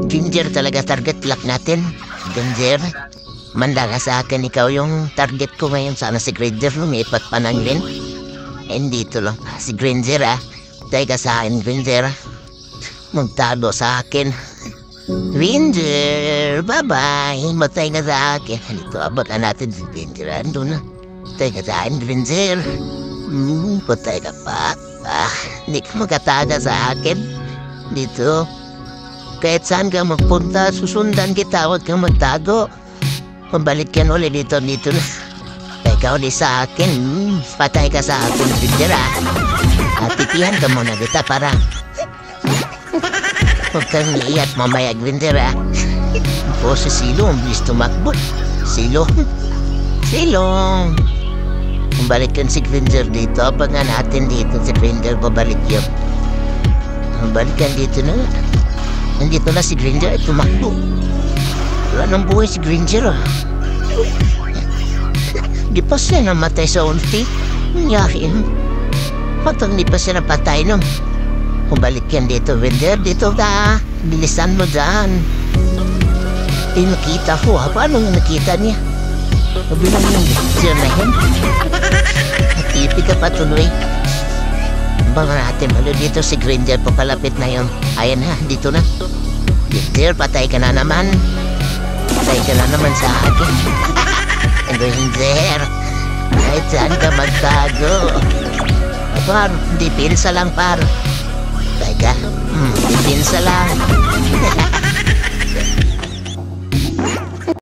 Ginger talaga target lock natin. Ginger. Manda ka sa akin, ikaw yung target ko ngayon. Sana si Granger lumipat pa ng Lin. Hindi to lang. Si Granger Tay ka sa akin, Granger. Magtalo sa akin. Granger, bye-bye. Matay ka sa akin. Dito, abakan natin si Granger. Ando na. Tay ka sa akin, Granger. Patay ka pa. Hindi ka magkataga sa akin. Dito. Kahit saan ka magpunta, susundan kita. Huwag kang magtago. Pabalik yan ulit dito na. Ikaw ulit sa akin. Patay ka sa akin, Granger Titihan ka muna kita para huwag kang iiyak mamaya, Granger Po si Silo, ang bilis tumakbo. Silo. Balik yan si Granger dito. Abangan natin dito si Granger, babalik yun. Balik yan dito na. Nandito na si Granger, tumakbo. Wala nang buhay si Granger Di pa siya namatay sa ulti. Nangyari Matang di pa siya napatay no. Balik yan dito, Granger. Dito ka. Bilisan mo dyan. Nakita ko Paano yung nakita niya? Kabilang yung Granger na yun. Tipi ka patuloy. Abangan natin dito si Granger. Papalapit na yun. Ayan dito na. Granger, patay ka na naman. Patay ka na naman sa akin. Granger, kahit saan ka magtago. Par, di pinsa lang par. Teka, di pinsa lang.